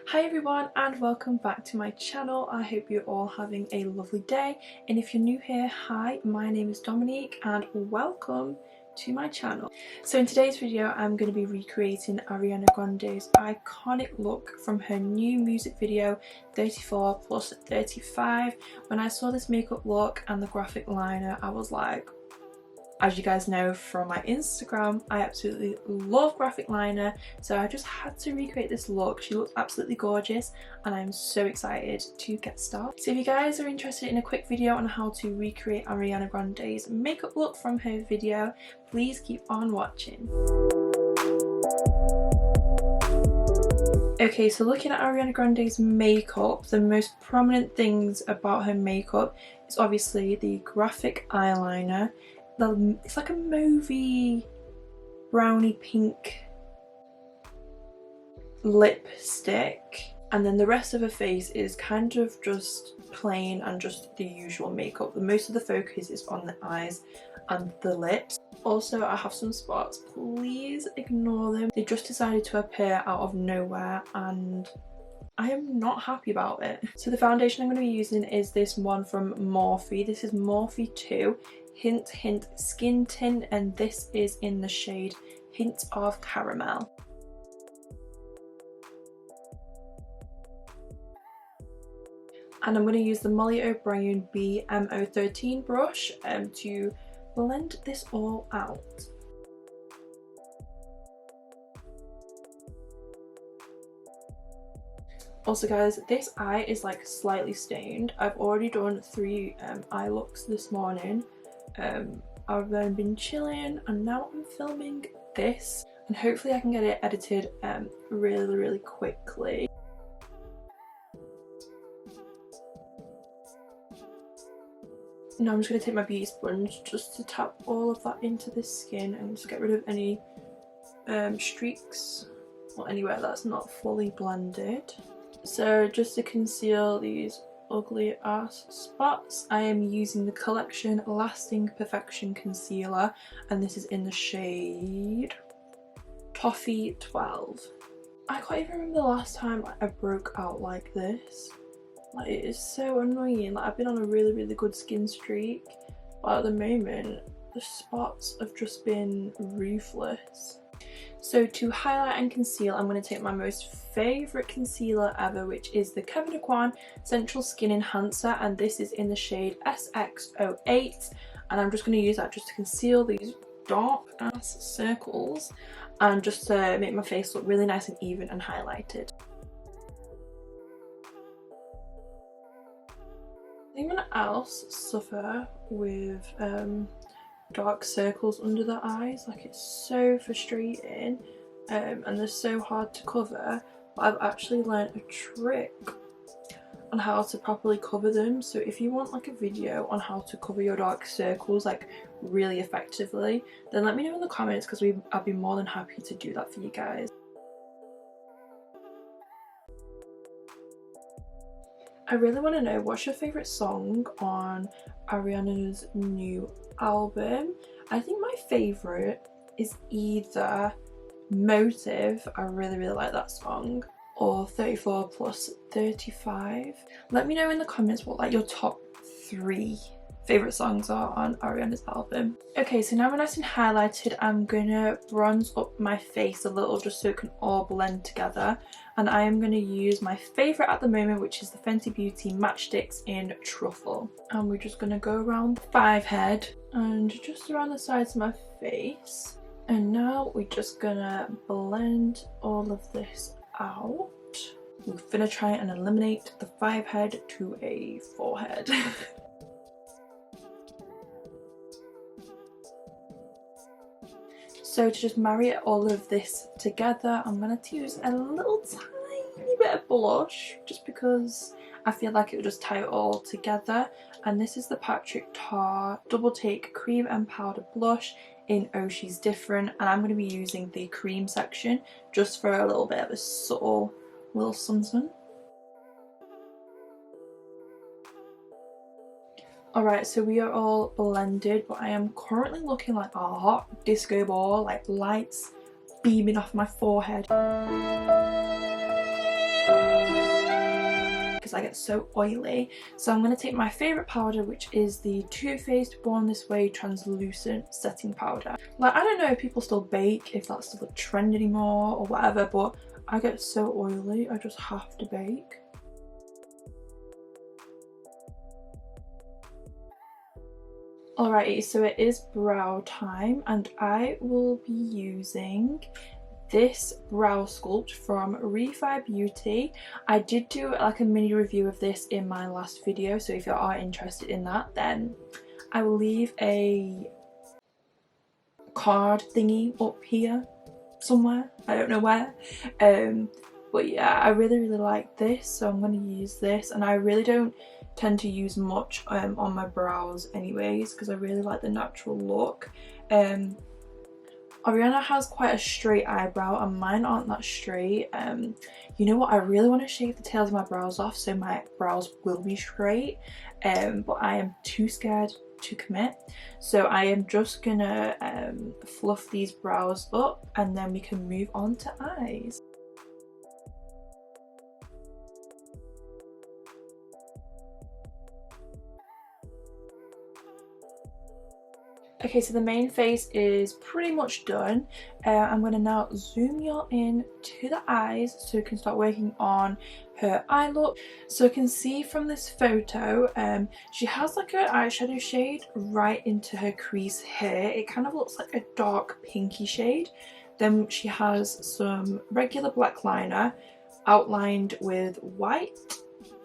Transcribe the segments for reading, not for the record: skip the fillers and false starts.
Hi everyone and welcome back to my channel. I hope you're all having a lovely day, and if you're new here, hi, my name is Dominique and welcome to my channel. So in today's video I'm going to be recreating Ariana Grande's iconic look from her new music video 34 plus 35. When I saw this makeup look and the graphic liner, I was like, as you guys know from my Instagram, I absolutely love graphic liner, so I just had to recreate this look. She looks absolutely gorgeous and I'm so excited to get started. So if you guys are interested in a quick video on how to recreate Ariana Grande's makeup look from her video, please keep on watching. Okay, so looking at Ariana Grande's makeup, the most prominent things about her makeup is obviously the graphic eyeliner. It's like a mauvey brownie pink lipstick, and then the rest of her face is kind of just plain and just the usual makeup. Most of the focus is on the eyes and the lips. Also, I have some spots, please ignore them. They just decided to appear out of nowhere and I am not happy about it. So the foundation I'm going to be using is this one from Morphe. This is Morphe 2 Hint Hint Skin Tint, and this is in the shade Hint of Caramel. And I'm going to use the Molly O'Brien BMO13 brush to blend this all out. Also guys, this eye is like slightly stained. I've already done 3 eye looks this morning. I've then been chilling and now I'm filming this, and hopefully I can get it edited really quickly. Now I'm just going to take my beauty sponge just to tap all of that into the skin and just get rid of any streaks or anywhere that's not fully blended. So just to conceal these ugly ass spots, I am using the Collection Lasting Perfection Concealer, and this is in the shade Toffee 12. I can't even remember the last time I broke out like this. Like, it is so annoying. Like, I've been on a really good skin streak, but at the moment the spots have just been ruthless. So to highlight and conceal, I'm going to take my most favourite concealer ever, which is the Kevyn Aucoin Central Skin Enhancer, and this is in the shade SX08, and I'm just going to use that just to conceal these dark ass circles and just to make my face look really nice and even and highlighted. Anyone else suffer with dark circles under their eyes? Like, it's so frustrating and they're so hard to cover, but I've actually learned a trick on how to properly cover them. So if you want like a video on how to cover your dark circles like really effectively, then let me know in the comments, because I'd be more than happy to do that for you guys. I really want to know, what's your favourite song on Ariana's new album? I think my favourite is either Motive, I really like that song, or 34 plus 35. Let me know in the comments what like your top 3 favourite songs are on Ariana's album. Okay, so now we're nice and highlighted, I'm gonna bronze up my face a little just so it can all blend together, and I am gonna use my favourite at the moment, which is the Fenty Beauty Matchsticks in Truffle, and we're just gonna go around the 5 head and just around the sides of my face, and now we're just gonna blend all of this out. We're gonna try and eliminate the 5 head to a 4 head. So to just marry all of this together, I'm going to use a little tiny bit of blush just because I feel like it will just tie it all together. And this is the Patrick Tar Double Take Cream and Powder Blush in Oh She's Different. And I'm going to be using the cream section just for a little bit of a subtle little something. Alright, so we are all blended, but I am currently looking like a hot disco ball, like lights beaming off my forehead. because I get so oily. So I'm going to take my favourite powder, which is the Too Faced Born This Way translucent setting powder. Like, I don't know if people still bake, if that's still a trend anymore or whatever, but I get so oily I just have to bake. Alrighty, so it is brow time and I will be using this brow sculpt from Refi Beauty. I did do like a mini review of this in my last video, so if you are interested in that, then I will leave a card thingy up here somewhere, I don't know where. But yeah, I really like this, so I'm going to use this, and I really don't tend to use much on my brows anyways, because I really like the natural look. Ariana has quite a straight eyebrow and mine aren't that straight. You know what, I really want to shave the tails of my brows off so my brows will be straight, but I am too scared to commit, so I am just gonna fluff these brows up and then we can move on to eyes. Okay, so the main face is pretty much done. I'm going to now zoom you in to the eyes so you can start working on her eye look. So you can see from this photo, she has like an eyeshadow shade right into her crease here. It kind of looks like a dark pinky shade. Then she has some regular black liner outlined with white,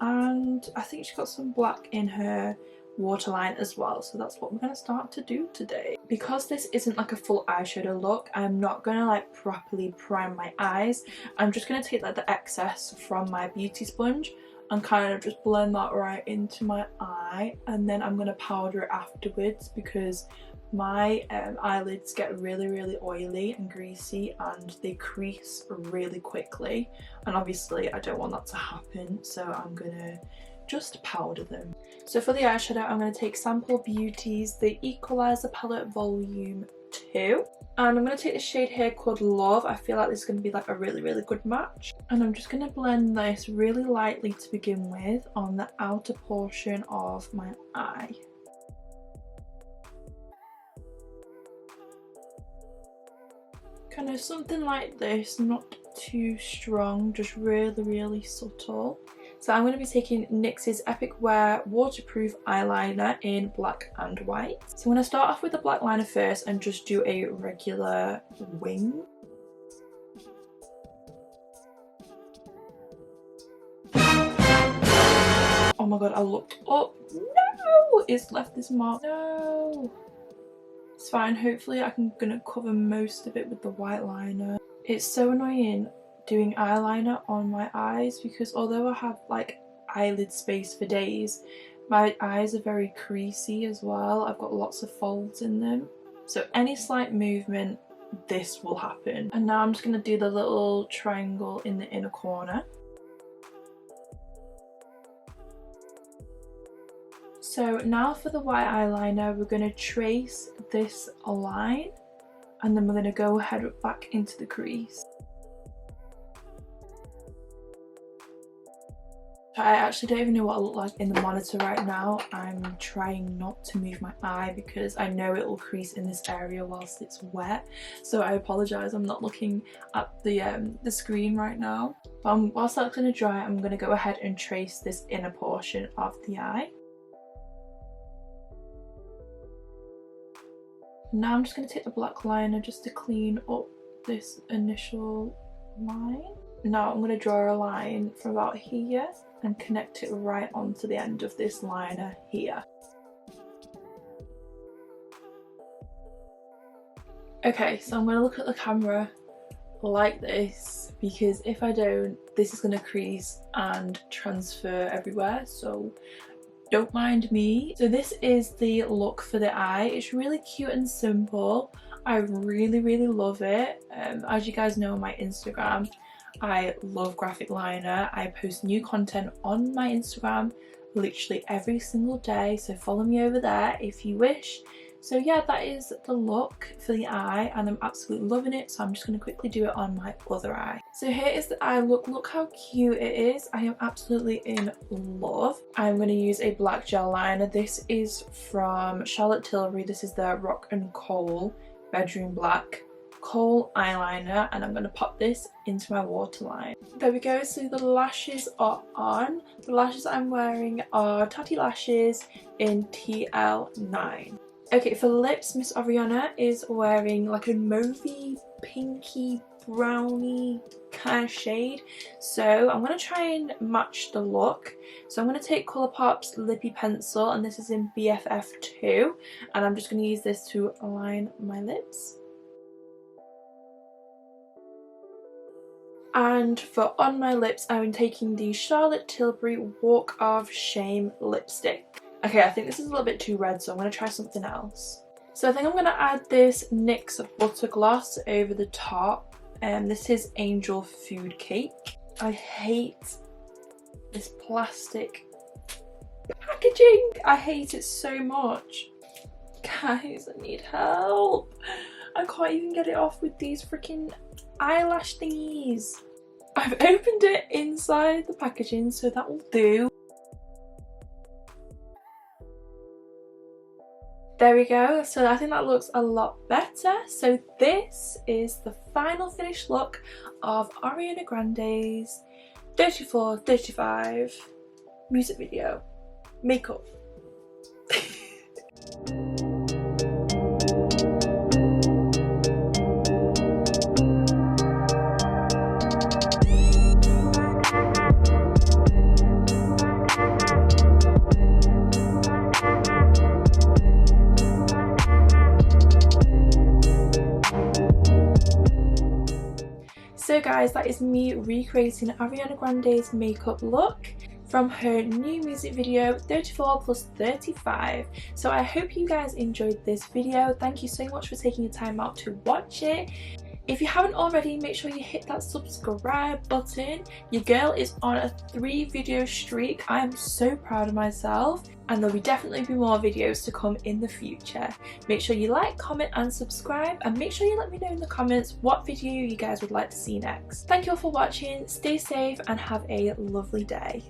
and I think she's got some black in her waterline as well, so that's what we're going to start to do today. Because this isn't like a full eyeshadow look, I'm not going to like properly prime my eyes. I'm just going to take like the excess from my beauty sponge and kind of just blend that right into my eye, and then I'm going to powder it afterwards because my eyelids get really oily and greasy and they crease really quickly, and obviously I don't want that to happen, so I'm gonna just powder them. So for the eyeshadow, I'm going to take Sample Beauty's the Equalizer Palette Volume 2, and I'm going to take the shade here called Love. I feel like this is going to be like a really good match, and I'm just going to blend this really lightly to begin with on the outer portion of my eye. Kind of something like this, not too strong, just really subtle. So I'm going to be taking NYX's Epic Wear Waterproof Eyeliner in black and white. So I'm going to start off with the black liner first and just do a regular wing. Oh my god, I looked up. No! It's left this mark. No! It's fine, hopefully I'm gonna cover most of it with the white liner. It's so annoying doing eyeliner on my eyes because although I have like eyelid space for days, my eyes are very creasy as well. I've got lots of folds in them, so any slight movement, this will happen. And now I'm just gonna do the little triangle in the inner corner. So now for the white eyeliner, we're going to trace this line and then we're going to go ahead back into the crease. I actually don't even know what I look like in the monitor right now. I'm trying not to move my eye because I know it will crease in this area whilst it's wet. So I apologise, I'm not looking at the screen right now. But whilst that's going to dry, I'm going to go ahead and trace this inner portion of the eye. Now I'm just going to take the black liner just to clean up this initial line. Now I'm going to draw a line from about here and connect it right onto the end of this liner here. Okay, so I'm going to look at the camera like this because if I don't, this is going to crease and transfer everywhere, so don't mind me. So this is the look for the eye. It's really cute and simple. I really love it. As you guys know on my Instagram, I love graphic liner. I post new content on my Instagram literally every single day, so follow me over there if you wish. So yeah, that is the look for the eye and I'm absolutely loving it, so I'm just going to quickly do it on my other eye. So here is the eye look. Look how cute it is. I am absolutely in love. I'm going to use a black gel liner. This is from Charlotte Tilbury. This is the Rock and Coal Bedroom Black Kohl eyeliner, and I'm going to pop this into my waterline. There we go. So the lashes are on. The lashes I'm wearing are Tatti Lashes in TL9. Okay, for lips, Miss Ariana is wearing like a mauvey, pinky, brownie kind of shade. So I'm going to try and match the look. So I'm going to take Colourpop's Lippy Pencil, and this is in BFF2, and I'm just going to use this to line my lips. And for on my lips, I'm taking the Charlotte Tilbury Walk of Shame lipstick. Okay, I think this is a little bit too red, so I'm going to try something else. So I think I'm going to add this NYX Butter Gloss over the top. This is Angel Food Cake. I hate this plastic packaging. I hate it so much. Guys, I need help. I can't even get it off with these freaking eyelash thingies. I've opened it inside the packaging, so that will do. There we go. So I think that looks a lot better. So this is the final finished look of Ariana Grande's 34-35 music video makeup. So guys, that is me recreating Ariana Grande's makeup look from her new music video 34+35. So I hope you guys enjoyed this video. Thank you so much for taking your time out to watch it. If you haven't already, make sure you hit that subscribe button. Your girl is on a 3-video streak. I am so proud of myself, and there'll definitely be more videos to come in the future. Make sure you like, comment and subscribe, and make sure you let me know in the comments what video you guys would like to see next. Thank you all for watching, stay safe and have a lovely day.